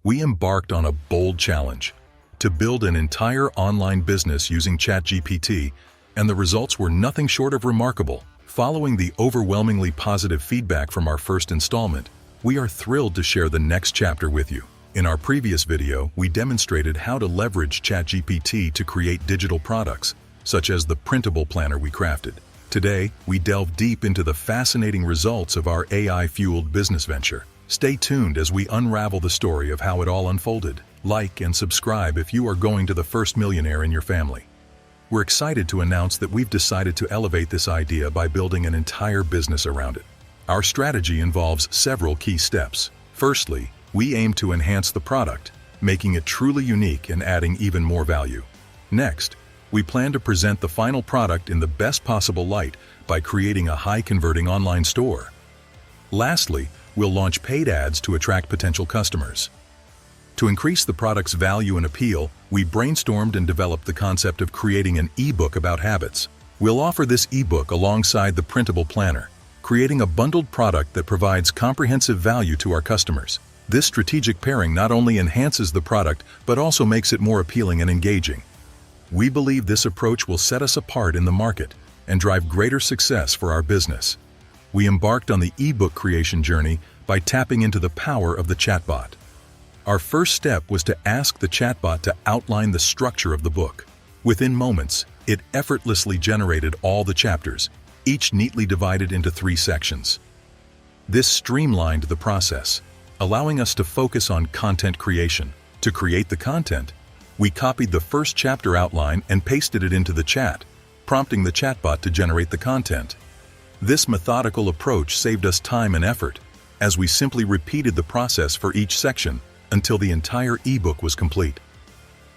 we embarked on a bold challenge to build an entire online business using ChatGPT, and the results were nothing short of remarkable. Following the overwhelmingly positive feedback from our first installment, we are thrilled to share the next chapter with you. In our previous video, we demonstrated how to leverage ChatGPT to create digital products, such as the printable planner we crafted. Today, we delve deep into the fascinating results of our AI-fueled business venture. Stay tuned as we unravel the story of how it all unfolded. Like and subscribe if you are going to the first millionaire in your family. We're excited to announce that we've decided to elevate this idea by building an entire business around it. Our strategy involves several key steps. Firstly, we aim to enhance the product, making it truly unique and adding even more value. Next, we plan to present the final product in the best possible light by creating a high-converting online store. Lastly, we'll launch paid ads to attract potential customers. To increase the product's value and appeal, we brainstormed and developed the concept of creating an ebook about habits. We'll offer this ebook alongside the printable planner, creating a bundled product that provides comprehensive value to our customers. This strategic pairing not only enhances the product, but also makes it more appealing and engaging. We believe this approach will set us apart in the market and drive greater success for our business. We embarked on the ebook creation journey by tapping into the power of the chatbot. Our first step was to ask the chatbot to outline the structure of the book. Within moments, it effortlessly generated all the chapters, each neatly divided into 3 sections. This streamlined the process, allowing us to focus on content creation. To create the content, we copied the first chapter outline and pasted it into the chat, prompting the chatbot to generate the content. This methodical approach saved us time and effort, as we simply repeated the process for each section until the entire ebook was complete.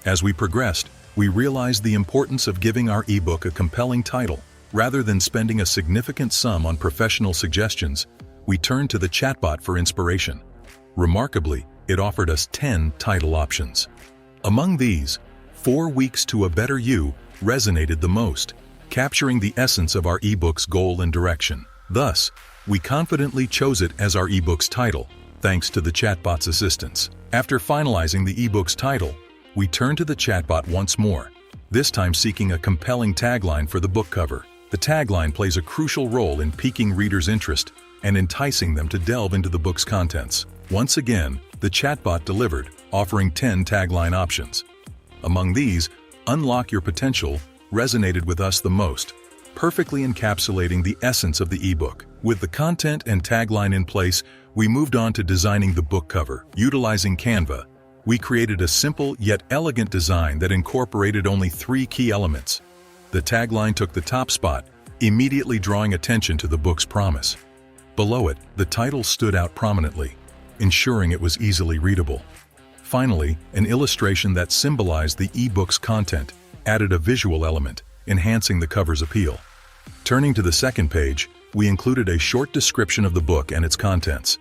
As we progressed, we realized the importance of giving our ebook a compelling title. Rather than spending a significant sum on professional suggestions, we turned to the chatbot for inspiration. Remarkably, it offered us 10 title options. Among these, 4 Weeks to a Better You resonated the most, capturing the essence of our ebook's goal and direction. Thus, we confidently chose it as our ebook's title, thanks to the chatbot's assistance. After finalizing the ebook's title, we turned to the chatbot once more, this time seeking a compelling tagline for the book cover. The tagline plays a crucial role in piquing readers' interest and enticing them to delve into the book's contents. Once again, the chatbot delivered, offering 10 tagline options. Among these, Unlock Your Potential resonated with us the most, perfectly encapsulating the essence of the ebook. With the content and tagline in place, we moved on to designing the book cover. Utilizing Canva, we created a simple yet elegant design that incorporated only 3 key elements. The tagline took the top spot, immediately drawing attention to the book's promise. Below it, the title stood out prominently, ensuring it was easily readable. Finally, an illustration that symbolized the ebook's content added a visual element, enhancing the cover's appeal. Turning to the second page, we included a short description of the book and its contents.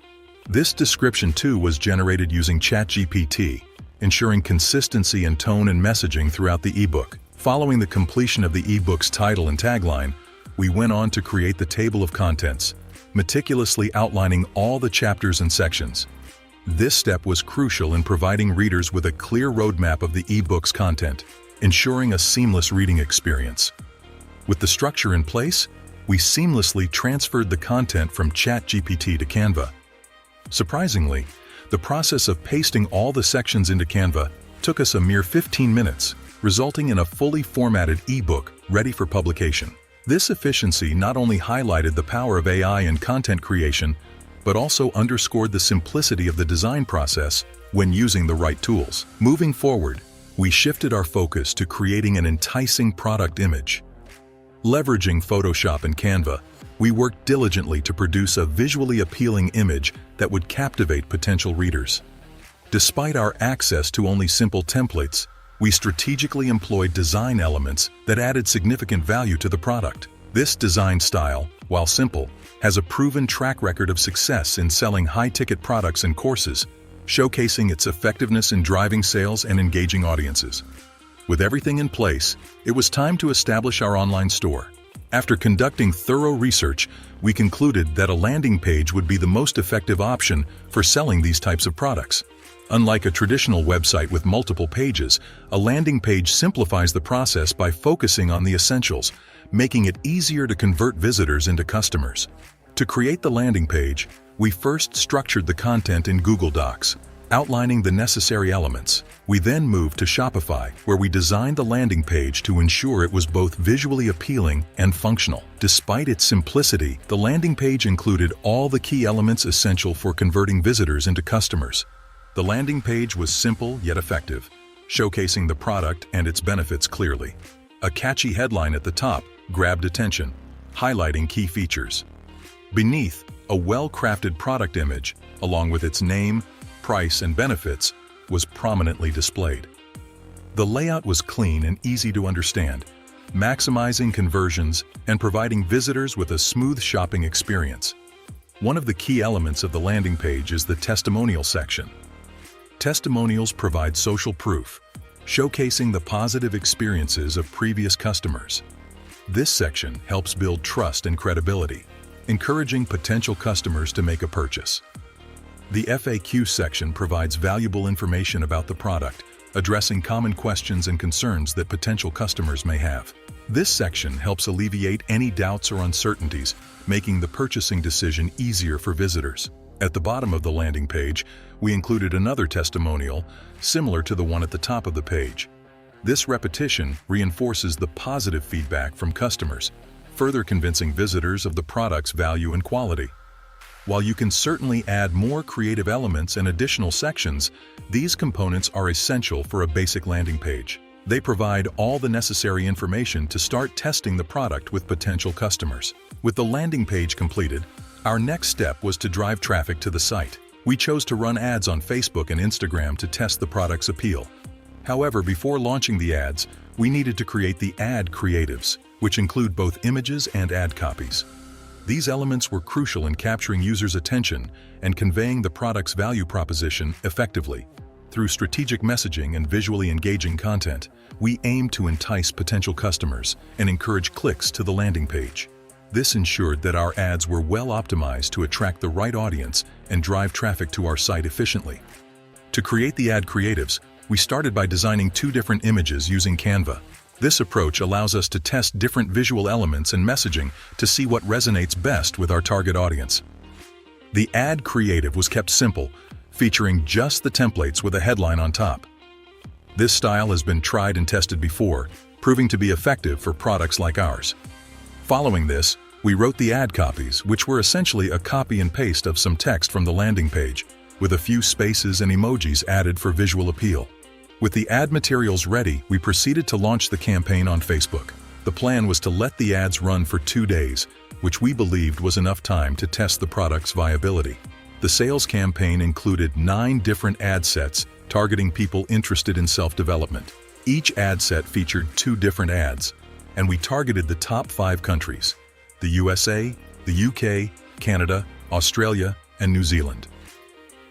This description too was generated using ChatGPT, ensuring consistency in tone and messaging throughout the ebook. Following the completion of the ebook's title and tagline, we went on to create the table of contents, meticulously outlining all the chapters and sections. This step was crucial in providing readers with a clear roadmap of the ebook's content, ensuring a seamless reading experience. With the structure in place, we seamlessly transferred the content from ChatGPT to Canva. Surprisingly, the process of pasting all the sections into Canva took us a mere 15 minutes, resulting in a fully formatted ebook ready for publication. This efficiency not only highlighted the power of AI in content creation, but also underscored the simplicity of the design process when using the right tools. Moving forward, we shifted our focus to creating an enticing product image. Leveraging Photoshop and Canva, we worked diligently to produce a visually appealing image that would captivate potential readers. Despite our access to only simple templates, we strategically employed design elements that added significant value to the product. This design style, while simple, has a proven track record of success in selling high-ticket products and courses, showcasing its effectiveness in driving sales and engaging audiences. With everything in place, it was time to establish our online store. After conducting thorough research, we concluded that a landing page would be the most effective option for selling these types of products. Unlike a traditional website with multiple pages, a landing page simplifies the process by focusing on the essentials, making it easier to convert visitors into customers. To create the landing page, we first structured the content in Google Docs, outlining the necessary elements. We then moved to Shopify, where we designed the landing page to ensure it was both visually appealing and functional. Despite its simplicity, the landing page included all the key elements essential for converting visitors into customers. The landing page was simple yet effective, showcasing the product and its benefits clearly. A catchy headline at the top grabbed attention, highlighting key features. Beneath, a well-crafted product image, along with its name, price, and benefits, was prominently displayed. The layout was clean and easy to understand, maximizing conversions and providing visitors with a smooth shopping experience. One of the key elements of the landing page is the testimonial section. Testimonials provide social proof, showcasing the positive experiences of previous customers. This section helps build trust and credibility, encouraging potential customers to make a purchase. The FAQ section provides valuable information about the product, addressing common questions and concerns that potential customers may have. This section helps alleviate any doubts or uncertainties, making the purchasing decision easier for visitors. At the bottom of the landing page, we included another testimonial, similar to the one at the top of the page. This repetition reinforces the positive feedback from customers, further convincing visitors of the product's value and quality. While you can certainly add more creative elements and additional sections, these components are essential for a basic landing page. They provide all the necessary information to start testing the product with potential customers. With the landing page completed, our next step was to drive traffic to the site. We chose to run ads on Facebook and Instagram to test the product's appeal. However, before launching the ads, we needed to create the ad creatives, which include both images and ad copies. These elements were crucial in capturing users' attention and conveying the product's value proposition effectively. Through strategic messaging and visually engaging content, we aimed to entice potential customers and encourage clicks to the landing page. This ensured that our ads were well optimized to attract the right audience and drive traffic to our site efficiently. To create the ad creatives, we started by designing 2 different images using Canva. This approach allows us to test different visual elements and messaging to see what resonates best with our target audience. The ad creative was kept simple, featuring just the templates with a headline on top. This style has been tried and tested before, proving to be effective for products like ours. Following this, we wrote the ad copies, which were essentially a copy and paste of some text from the landing page, with a few spaces and emojis added for visual appeal. With the ad materials ready, we proceeded to launch the campaign on Facebook. The plan was to let the ads run for 2 days, which we believed was enough time to test the product's viability. The sales campaign included 9 different ad sets targeting people interested in self-development. Each ad set featured 2 different ads, and we targeted the top 5 countries: the USA, the UK, Canada, Australia, and New Zealand.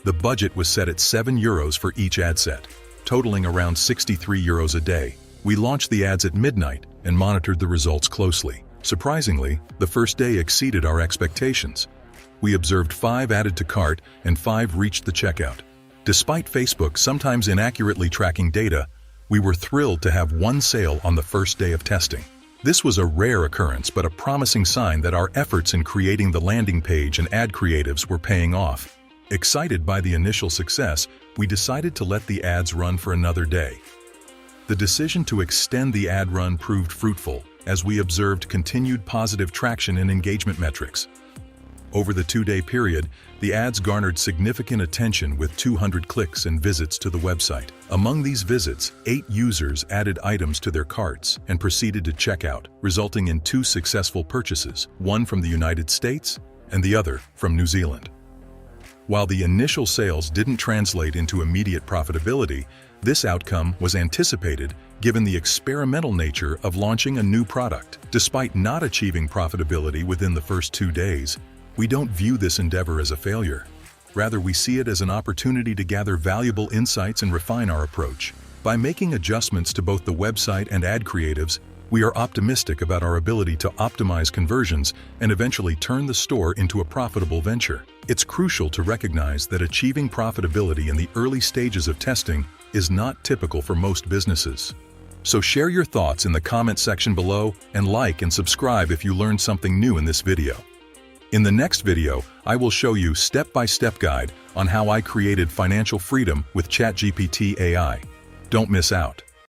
The budget was set at €7 for each ad set, totaling around €63 a day. We launched the ads at midnight and monitored the results closely. Surprisingly, the first day exceeded our expectations. We observed 5 added to cart and 5 reached the checkout. Despite Facebook sometimes inaccurately tracking data, we were thrilled to have 1 sale on the first day of testing. This was a rare occurrence but a promising sign that our efforts in creating the landing page and ad creatives were paying off. Excited by the initial success, we decided to let the ads run for another day. The decision to extend the ad run proved fruitful, as we observed continued positive traction in engagement metrics. Over the 2-day period, the ads garnered significant attention with 200 clicks and visits to the website. Among these visits, 8 users added items to their carts and proceeded to checkout, resulting in 2 successful purchases, one from the United States and the other from New Zealand. While the initial sales didn't translate into immediate profitability, this outcome was anticipated given the experimental nature of launching a new product. Despite not achieving profitability within the first 2 days, we don't view this endeavor as a failure. Rather, we see it as an opportunity to gather valuable insights and refine our approach. By making adjustments to both the website and ad creatives, we are optimistic about our ability to optimize conversions and eventually turn the store into a profitable venture. It's crucial to recognize that achieving profitability in the early stages of testing is not typical for most businesses. So share your thoughts in the comment section below and like and subscribe if you learned something new in this video. In the next video, I will show you step-by-step guide on how I created financial freedom with ChatGPT AI. Don't miss out.